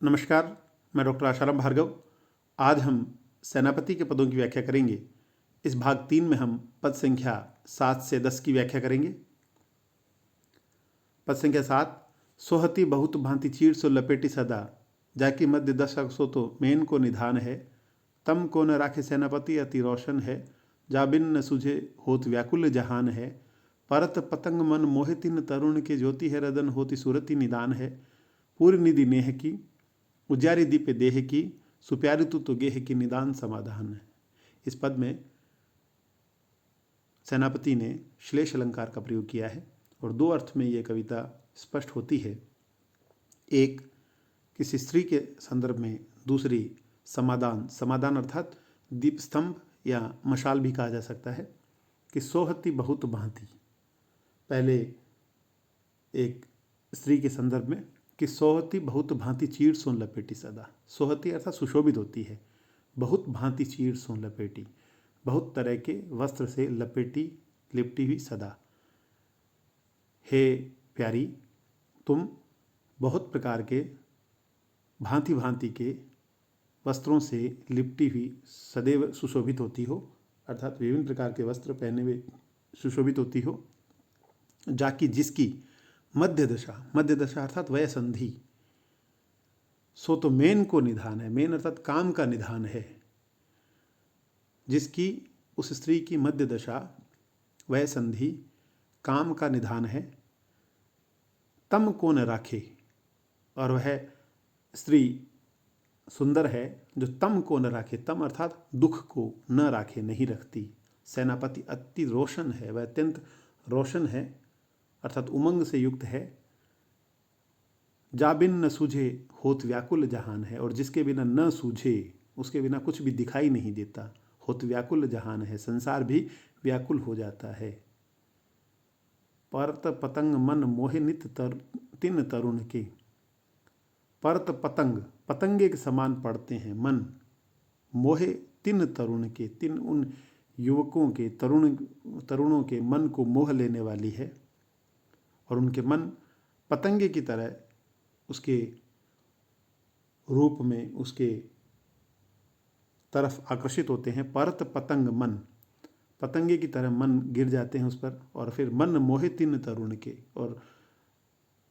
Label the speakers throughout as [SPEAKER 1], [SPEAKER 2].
[SPEAKER 1] नमस्कार, मैं डॉक्टर आशाराम भार्गव। आज हम सेनापति के पदों की व्याख्या करेंगे। इस भाग 3 में हम पद संख्या 7 से 10 की व्याख्या करेंगे। पद संख्या 7, सोहती बहुत भांति चीड़ सो लपेटी सदा, जाकी मध्य दशक सो तो मेन को निधान है। तम को न राखे सेनापति अति रोशन है, जा बिन न सुझे होत व्याकुल जहान है। परत पतंग मन मोहे तिन तरुण के, ज्योति है रदन होती सूरति निदान है। पूर्व निधि नेह की, उजारी दीप देह की, सुप्यारी तू तो गेह की, निदान समाधान है। इस पद में सेनापति ने श्लेष अलंकार का प्रयोग किया है और दो अर्थ में यह कविता स्पष्ट होती है। एक किसी स्त्री के संदर्भ में, दूसरी समाधान। समाधान अर्थात दीप स्तंभ या मशाल भी कहा जा सकता है। कि सोहती बहुत भांति, पहले एक स्त्री के संदर्भ में कि सोहती बहुत भांति चीड़ सोन लपेटी सदा। सोहती अर्थात सुशोभित होती है, बहुत भांति चीड़ सोन लपेटी, बहुत तरह के वस्त्र से लपेटी लिपटी हुई सदा। हे प्यारी, तुम बहुत प्रकार के भांति भांति के वस्त्रों से लिपटी हुई सदैव सुशोभित होती हो, अर्थात विभिन्न प्रकार के वस्त्र पहने हुए सुशोभित होती हो। जाकी जिसकी मध्य दशा अर्थात वय संधि, सो तो मेन को निधान है। मेन अर्थात काम का निधान है। जिसकी, उस स्त्री की मध्य दशा, वय संधि, काम का निधान है। तम को न राखे, और वह स्त्री सुंदर है जो तम को न राखे। तम अर्थात दुख को न राखे, नहीं रखती। सेनापति अति रोशन है, वह अत्यंत रोशन है अर्थात उमंग से युक्त है। जा बिन न सूझे होत व्याकुल जहान है, और जिसके बिना न सूझे, उसके बिना कुछ भी दिखाई नहीं देता। होत व्याकुल जहान है, संसार भी व्याकुल हो जाता है। परत पतंग मन मोहे नित तिन तरुण के। परत पतंग, पतंगे के समान पड़ते हैं मन, मोहे तिन तरुण के, तिन उन युवकों के, तरुणों के मन को मोह लेने वाली है। और उनके मन पतंगे की तरह उसके रूप में उसके तरफ आकर्षित होते हैं। परत पतंग मन, पतंगे की तरह मन गिर जाते हैं उस पर। और फिर मन मोहे तिन तरुण के, और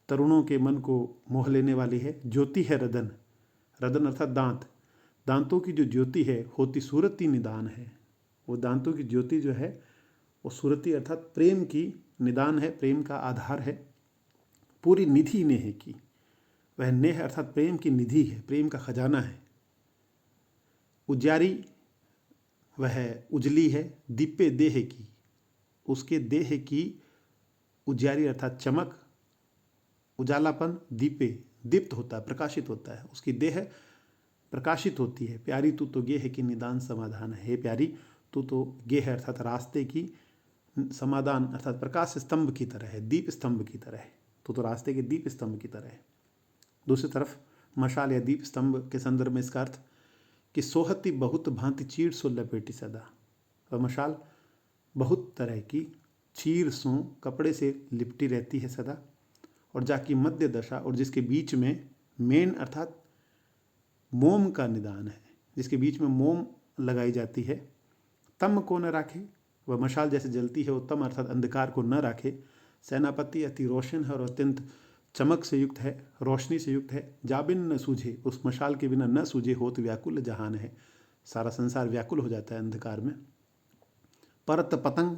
[SPEAKER 1] तरुणों के मन को मोह लेने वाली है। ज्योति है रदन, रदन अर्थात दांत, दांतों की जो ज्योति है, होती सूरति निदान है। वो दांतों की ज्योति जो है वो सूरति अर्थात प्रेम की निदान है, प्रेम का आधार है। पूरी निधि नेह की, वह नेह अर्थात प्रेम की निधि है, प्रेम का खजाना है। उजारी, वह उजली है। दीपे देह की, उसके देह की उजारी अर्थात चमक, उजालापन। दीपे दीप्त होता है, प्रकाशित होता है, उसकी देह प्रकाशित होती है। प्यारी तू तो गेह की, निदान समाधान है। हे प्यारी, तू तो गेह अर्थात रास्ते की, समाधान अर्थात प्रकाश स्तंभ की तरह है, दीप स्तंभ की तरह है। तो रास्ते के दीप स्तंभ की तरह है। दूसरी तरफ मशाल या दीप स्तंभ के संदर्भ में इसका अर्थ कि सोहती बहुत भांति चीड़ सो लपेटी सदा। वह मशाल बहुत तरह की चीर सो कपड़े से लिपटी रहती है सदा। और जाकी मध्य दशा, और जिसके बीच में मेन अर्थात मोम का निदान है, जिसके बीच में मोम लगाई जाती है। तम को न राखे, वह मशाल जैसे जलती है वो तम अर्थात अंधकार को न राखे। सेनापति अति रोशन है और अत्यंत चमक से युक्त है, रोशनी से युक्त है। जाबिन न सूझे, उस मशाल के बिना न सूझे, होत व्याकुल जहान है, सारा संसार व्याकुल हो जाता है अंधकार में। परत पतंग,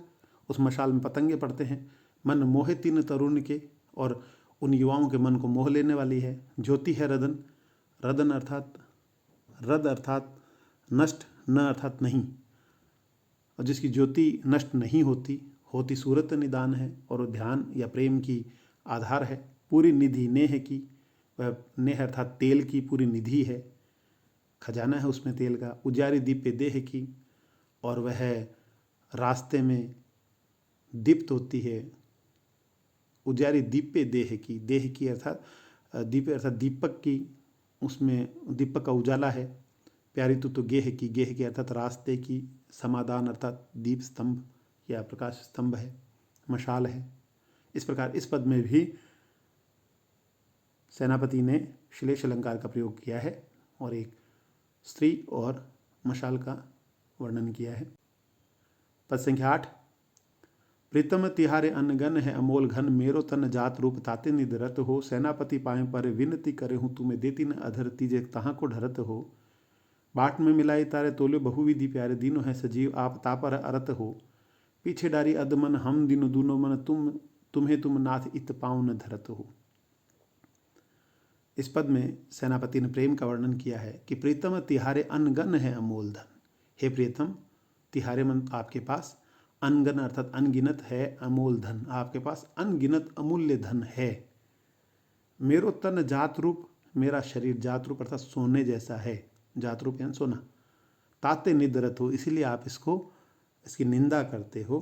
[SPEAKER 1] उस मशाल में पतंगे पड़ते हैं। मन मोहे तिन तरुण के, और उन युवाओं के मन को मोह लेने वाली है। ज्योति है रदन, रदन अर्थात रद अर्थात नष्ट, न अर्थात नहीं, और जिसकी ज्योति नष्ट नहीं होती, होती सूरत निदान है, और ध्यान या प्रेम की आधार है। पूरी निधि नेह की, वह नेह अर्थात तेल की पूरी निधि है, खजाना है उसमें तेल का। उजारी दीपे देह की, और वह रास्ते में दीप्त होती है। उजारी दीपे देह की, देह की अर्थात दीपे अर्थात दीपक की, उसमें दीपक का उजाला है। प्यारी तू तो गेह की अर्थात रास्ते की। समाधान अर्थात दीप स्तंभ या प्रकाश स्तंभ है, मशाल है। इस प्रकार इस पद में भी सेनापति ने श्लेष अलंकार का प्रयोग किया है और एक स्त्री और मशाल का वर्णन किया है। पद संख्या 8। प्रीतम तिहारे अनगन है अमोल घन, मेरो तन जात रूप ताते निध रत हो। सेनापति पाए पर विनती करे हूँ, तुम्हें देती न अधर तीजे तहाँ को ढरत हो। बाट में मिलाई तारे तोले बहुविधि प्यारे, दीनो है सजीव आप तापर अरत हो। पीछे डारी अदमन हम दिनो दूनो मन, तुम्हें तुम नाथ इत पाँव न धरत हो। इस पद में सेनापति ने प्रेम का वर्णन किया है कि प्रीतम तिहारे अनगन है अमोल धन। हे प्रीतम, तिहारे मन आपके पास, अनगन अर्थात अनगिनत है, अमोल धन आपके पास अनगिनत अमूल्य धन है। मेरो तन जात रूप, मेरा शरीर जात रूप अर्थात सोने जैसा है, जात रूप यानी सोना। ताते निधरत हो, इसीलिए आप इसकी निंदा करते हो,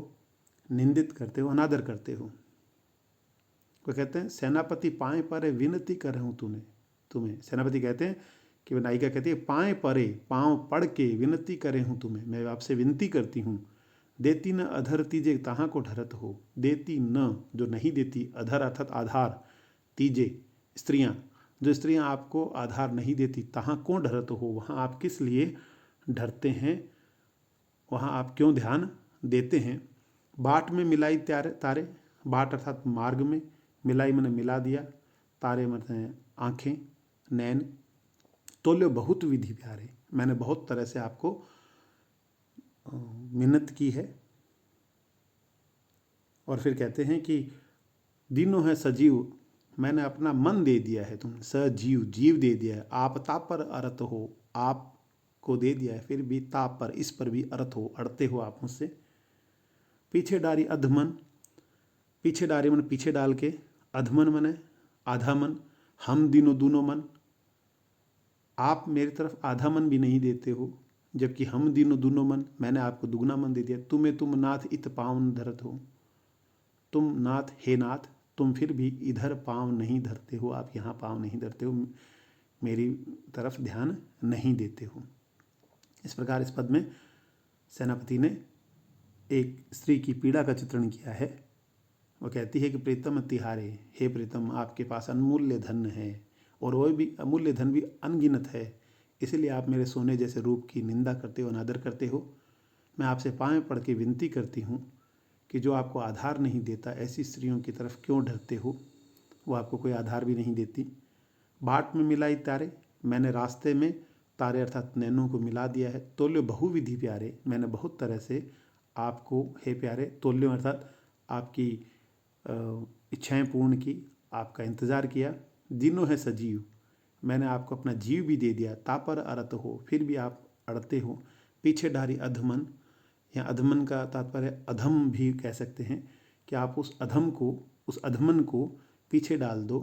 [SPEAKER 1] निंदित करते हो, अनादर करते हो। वो कहते हैं सेनापति पाए परे विनती कर रहा हूँ तुम्हें। सेनापति कहते हैं कि वह नायिका कहती है पाए परे, पाँव पड़ के विनती करे हूँ तुम्हें, मैं आपसे विनती करती हूँ। देती न अधर तीजे तहाँ को ढरत हो। देती न, जो नहीं देती, अधर अर्थात आधार, तीजे स्त्रियाँ, जो स्त्रियाँ आपको आधार नहीं देती, तहाँ को ढरत हो, वहाँ आप किस लिए डरते हैं, वहाँ आप क्यों ध्यान देते हैं। बाट में मिलाई तारे, बाट अर्थात मार्ग में, मिलाई मैंने मिला दिया, तारे मतलब आँखें, नैन। तोल्यो बहुत विधि प्यारे, मैंने बहुत तरह से आपको मिन्नत की है। और फिर कहते हैं कि दीनो है सजीव, मैंने अपना मन दे दिया है, तुम सजीव, जीव दे दिया है। आप ताप पर अरत हो, आपको दे दिया है, फिर भी ताप पर, इस पर भी अरत हो, अड़ते हो आप मुझसे। पीछे डारी अधमन, पीछे डारी मन पीछे डाल के, अधमन मन आधा मन, हम दिनो दूनो मन, आप मेरी तरफ आधा मन भी नहीं देते हो, जबकि हम दिनो दूनो मन, मैंने आपको दुगना मन दे दिया। तुम नाथ इत पाँव धरत हो, तुम नाथ, हे नाथ, तुम फिर भी इधर पाँव नहीं धरते हो, आप यहाँ पाँव नहीं धरते हो, मेरी तरफ ध्यान नहीं देते हो। इस प्रकार इस पद में सेनापति ने एक स्त्री की पीड़ा का चित्रण किया है। वो कहती है कि प्रीतम तिहारे, हे प्रीतम, आपके पास अनमूल्य धन है और वह भी अमूल्य धन भी अनगिनत है, इसलिए आप मेरे सोने जैसे रूप की निंदा करते हो, अनादर करते हो। मैं आपसे पाँव पड़ के विनती करती हूँ कि जो आपको आधार नहीं देता, ऐसी स्त्रियों की तरफ क्यों डरते हो, वो आपको कोई आधार भी नहीं देती। बाट में मिलाई तारे, मैंने रास्ते में तारे अर्थात नैनों को मिला दिया है। तोल्यो बहुविधि प्यारे, मैंने बहुत तरह से आपको, हे प्यारे, तोल्यो अर्थात आपकी इच्छाएं पूर्ण की, आपका इंतज़ार किया। दिनों है सजीव, मैंने आपको अपना जीव भी दे दिया। तापर अरत हो, फिर भी आप अड़ते हो। पीछे डारी अधमन, या अधमन का तात्पर्य अधम भी कह सकते हैं, कि आप उस अधमन को पीछे डाल दो।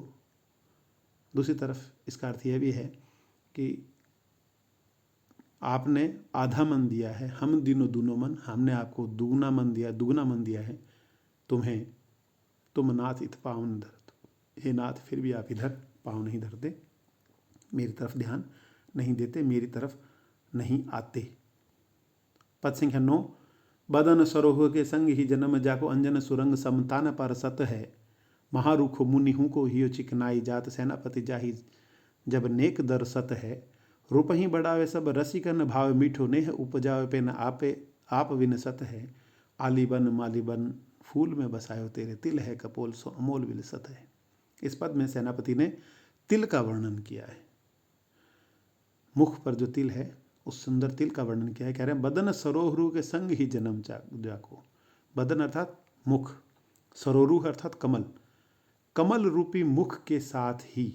[SPEAKER 1] दूसरी तरफ इसका अर्थ यह भी है कि आपने आधा मन दिया है, हम दिनो दूनो मन, हमने आपको दुगना मन दिया है तुम्हें। तुम नाथ इत पाँव न धरत, हे नाथ, फिर भी आप इधर पाँव नहीं धरते, मेरी तरफ ध्यान नहीं देते, मेरी तरफ नहीं आते। पद संख्या 9। बदन सरोह के संग ही जन्म जाको, अंजन सुरंग समतान पर सत है। महारुख मुनि हूँ को हियो चिकनाई जात, सेनापति जाहि जब नेक दर सत है। रूप ही बढ़ावे सब रसिकन, भाव मीठो नेह उपजावे पे न आपे आप विन सत है। आलीबन मालीबन फूल में बसायो तेरे, तिल है कपोल सो अमोल विलसत है। इस पद में सेनापति ने तिल का वर्णन किया है, मुख पर जो तिल है उस सुंदर तिल का वर्णन किया है। कह रहे हैं बदन सरोहरू के संग ही जन्म जाको, बदन अर्थात मुख, सरोरूह अर्थात कमल, कमल रूपी मुख के साथ ही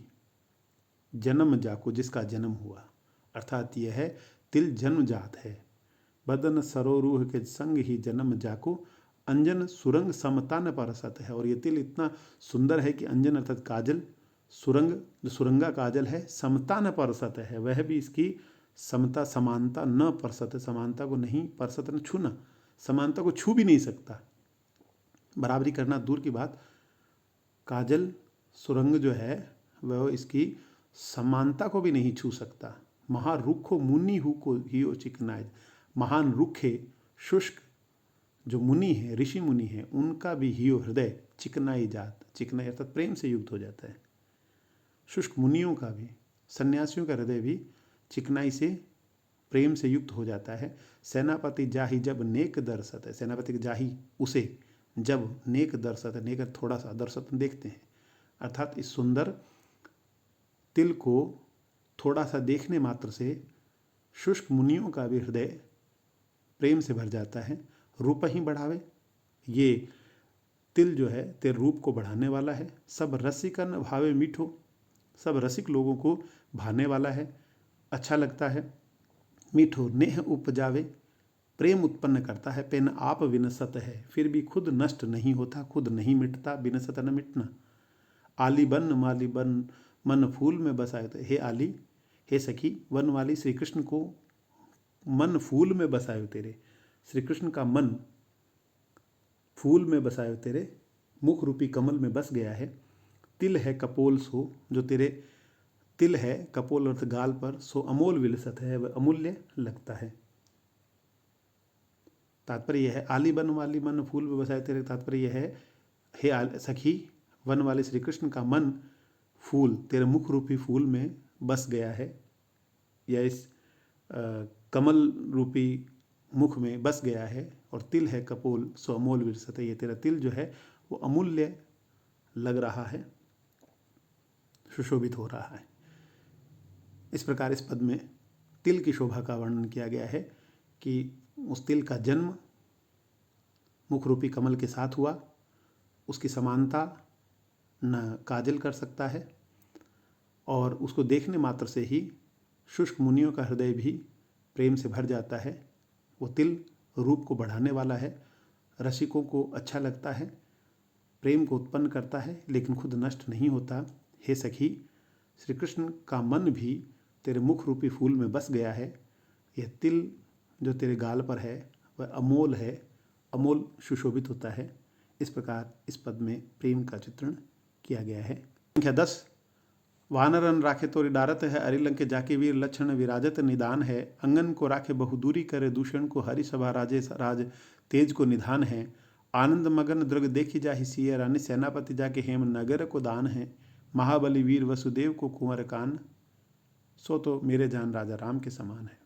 [SPEAKER 1] जन्म जाको, जिसका जन्म हुआ, अर्थात यह है तिल जन्मजात है। बदन सरोरूह के संग ही जन्म जाको, अंजन सुरंग समता न परसत है। और ये तिल इतना सुंदर है कि अंजन अर्थात काजल, सुरंग जो सुरंगा काजल है, समता न परसत है, वह भी इसकी समता समानता न परसत, समानता को नहीं, परसत न छूना, समानता को छू भी नहीं सकता, बराबरी करना दूर की बात, काजल सुरंग जो है वह इसकी समानता को भी नहीं छू सकता। महारुखो मुनि हु को हियो चिकनाय, महान रुख है, शुष्क जो मुनि है, ऋषि मुनि है, उनका भी हियो हृदय चिकनाई जात, चिकनाई अर्थात प्रेम से युक्त हो जाता है। शुष्क मुनियों का भी, सन्यासियों का हृदय भी चिकनाई से, प्रेम से युक्त हो जाता है। सेनापति जाहि जब नेक दर्शत है, सेनापति जाहि उसे, जब नेक दर्शत है, नेक थोड़ा सा, दर्शत देखते हैं, अर्थात इस सुंदर तिल को थोड़ा सा देखने मात्र से शुष्क मुनियों का भी हृदय प्रेम से भर जाता है। रूप ही बढ़ावे, ये तिल जो है तेरे रूप को बढ़ाने वाला है। सब रसिकन भावे मीठो, सब रसिक लोगों को भाने वाला है, अच्छा लगता है। मीठो नेह उपजावे, प्रेम उत्पन्न करता है। पेन आप विनसत है, फिर भी खुद नष्ट नहीं होता, खुद नहीं मिटता, विनसत न मिटना। आली बन माली बन मन फूल में बसाए, तो हे आली, हे सखी, वन वाली श्री कृष्ण को मन फूल में बसायो तेरे, श्री कृष्ण का मन फूल में बसायो तेरे, मुख रूपी कमल में बस गया है। तिल है कपोल सो, जो तेरे तिल है कपोल अर्थ गाल पर, सो अमोल विलसत है, वह अमूल्य लगता है। तात्पर्य यह है, आली बन वाली मन फूल में बसाए तेरे, तात्पर्य यह है, हे सखी, वन वाले श्री कृष्ण का मन फूल, तेरे मुख रूपी फूल में बस गया है, या इस कमल रूपी मुख में बस गया है। और तिल है कपोल सो अमोल विलसत है, ये तेरा तिल जो है वो अमूल्य लग रहा है, सुशोभित हो रहा है। इस प्रकार इस पद में तिल की शोभा का वर्णन किया गया है कि उस तिल का जन्म मुख रूपी कमल के साथ हुआ, उसकी समानता न काजल कर सकता है, और उसको देखने मात्र से ही शुष्क मुनियों का हृदय भी प्रेम से भर जाता है। वो तिल रूप को बढ़ाने वाला है, रसिकों को अच्छा लगता है, प्रेम को उत्पन्न करता है, लेकिन खुद नष्ट नहीं होता। हे सखी, श्री कृष्ण का मन भी तेरे मुख रूपी फूल में बस गया है। यह तिल जो तेरे गाल पर है वह अमोल है, अमोल सुशोभित होता है। इस प्रकार इस पद में प्रेम का चित्रण किया गया है। संख्या 10, वानरन राखे तोरी डारत है, अरिलंक के जाके वीर लक्षण विराजत निदान है। अंगन को राखे बहुदूरी करे, दूषण को हरि सभा राजे राज तेज को निधान है। आनंद मगन दृग देखी जाहि सिय रानी, सेनापति जाके हेम नगर को दान है। महाबली वीर वसुदेव को कुंवर कान, सो तो मेरे जान राजा राम के समान है।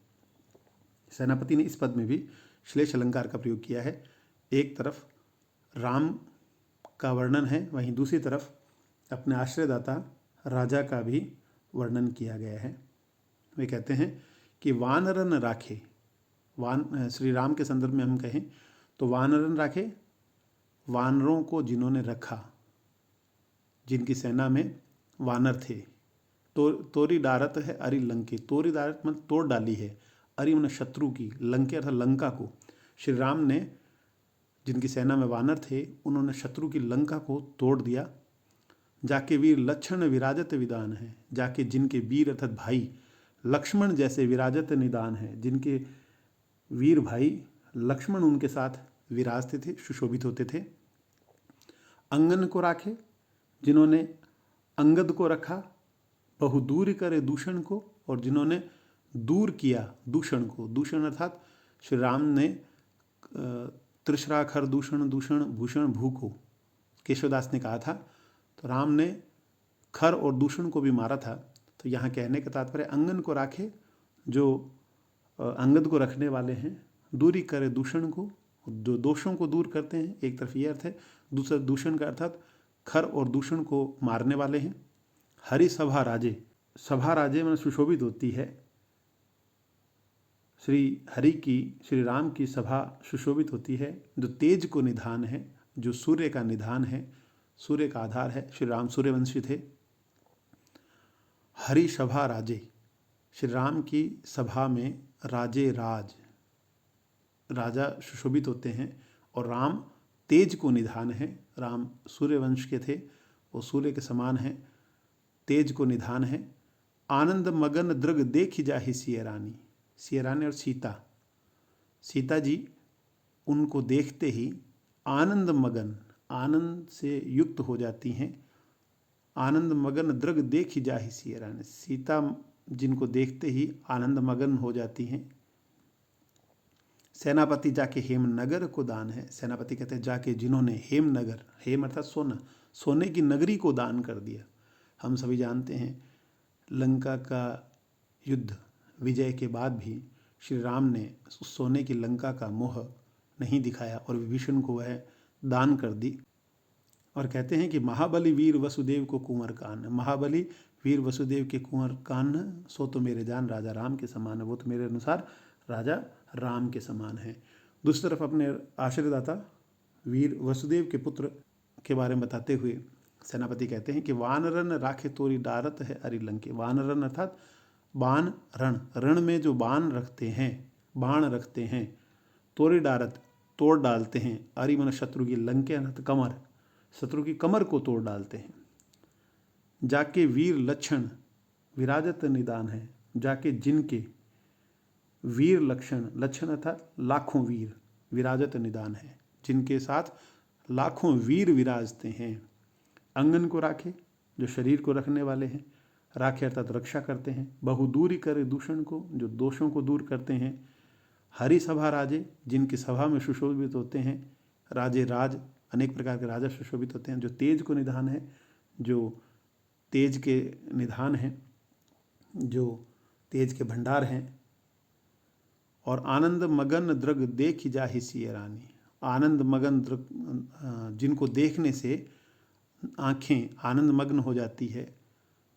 [SPEAKER 1] सेनापति ने इस पद में भी श्लेष अलंकार का प्रयोग किया है। एक तरफ राम का वर्णन है, वहीं दूसरी तरफ अपने आश्रयदाता राजा का भी वर्णन किया गया है। वे कहते हैं कि वानरन राखे, श्री राम के संदर्भ में हम कहें तो वानरन राखे, वानरों को जिन्होंने रखा, जिनकी सेना में वानर थे। तोरी डारत है अरि लंके, तोरी डारत मतलब तोड़ डाली है, अरि मतलब शत्रु की, लंके अर्थात लंका को। श्री राम ने जिनकी सेना में वानर थे उन्होंने शत्रु की लंका को तोड़ दिया। जाके वीर लक्षण विराजत विदान है, जाके जिनके वीर अर्थात भाई लक्ष्मण जैसे विराजत निदान है, जिनके वीर भाई लक्ष्मण उनके साथ विराजते थे, सुशोभित होते थे। अंगन को राखे, जिन्होंने अंगद को रखा, बहुदूर करे दूषण को, और जिन्होंने दूर किया दूषण को। दूषण अर्थात श्री राम ने त्रिशराखर दूषण, दूषण भूषण भू को केशवदास ने कहा था, तो राम ने खर और दूषण को भी मारा था। तो यहाँ कहने का तात्पर्य अंगन को राखे, जो अंगद को रखने वाले हैं, दूरी करे दूषण को, जो दोषों को दूर करते हैं, एक तरफ ये अर्थ है। दूसरा दूषण का अर्थात खर और दूषण को मारने वाले हैं। हरि सभा राजे, सभा राजे में सुशोभित होती है। श्री हरि की, श्री राम की सभा सुशोभित होती है, जो तेज को निधान है, जो सूर्य का निधान है, सूर्य का आधार है। श्री राम सूर्यवंशी थे। हरि सभा राजे, श्री राम की सभा में राजे राज, राजा सुशोभित होते हैं। और राम तेज को निधान है, राम सूर्यवंश के थे, वो सूर्य के समान हैं, तेज को निधान है। आनंद मगन दृग देखी जाहि सिय रानी, सिय रानी और सीता, सीता जी उनको देखते ही आनंद मगन, आनंद से युक्त हो जाती हैं। आनंद मगन दृग देखी जाहि सिय रानी, सीता जिनको देखते ही आनंद मगन हो जाती हैं। सेनापति जाके हेम नगर को दान है, सेनापति कहते हैं जाके जिन्होंने हेम नगर, हेम अर्थात सोना, सोने की नगरी को दान कर दिया। हम सभी जानते हैं लंका का युद्ध विजय के बाद भी श्री राम ने सोने की लंका का मोह नहीं दिखाया और विभीषण को वह दान कर दी। और कहते हैं कि महाबली वीर वसुदेव को कुंवर कान, महाबली वीर वसुदेव के कुंवर कान सो तो मेरे जान राजा राम के समान है, वो तो मेरे अनुसार राजा राम के समान है। दूसरी तरफ अपने आश्रयदाता वीर वसुदेव के पुत्र के बारे में बताते हुए सेनापति कहते हैं कि वानरन राखे तोरी डारत है अरि लंके। वानरन अर्थात बाण रण, रण में जो बाण रखते हैं, बाण रखते हैं, तोरी डारत तोड़ डालते हैं, अरि मन शत्रु की, लंके अर्थात कमर, शत्रु की कमर को तोड़ डालते हैं। जाके वीर लक्षण विराजत निदान है, जाके जिनके वीर लक्षण, लक्षण अर्थात लाखों वीर, विराजत निदान है, जिनके साथ लाखों वीर विराजते हैं। अंगन को राखे, जो शरीर को रखने वाले हैं, राखे अर्थात रक्षा करते हैं। बहुदूरी करे दूषण को, जो दोषों को दूर करते हैं। हरि सभा राजे, जिनकी सभा में सुशोभित होते हैं। राजे राज, अनेक प्रकार के राजा सुशोभित होते हैं। जो तेज को निधान है, जो तेज के निधान हैं, जो तेज के भंडार हैं। और आनंद मगन दृग देखी जाहि सिय रानी, आनंद मगन दृग, जिनको देखने से आँखें आनंद मग्न हो जाती है।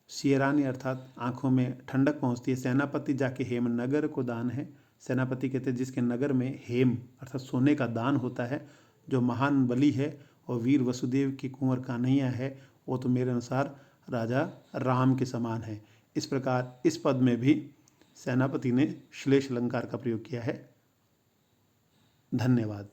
[SPEAKER 1] सिय रानी अर्थात आँखों में ठंडक पहुँचती है। सेनापति जाके हेम नगर को दान है, सेनापति कहते हैं जिसके नगर में हेम अर्थात सोने का दान होता है। जो महान बली है और वीर वसुदेव की कुंवर कान्हैया है, वो तो मेरे अनुसार राजा राम के समान है। इस प्रकार इस पद में भी सेनापति ने श्लेष अलंकार का प्रयोग किया है। धन्यवाद।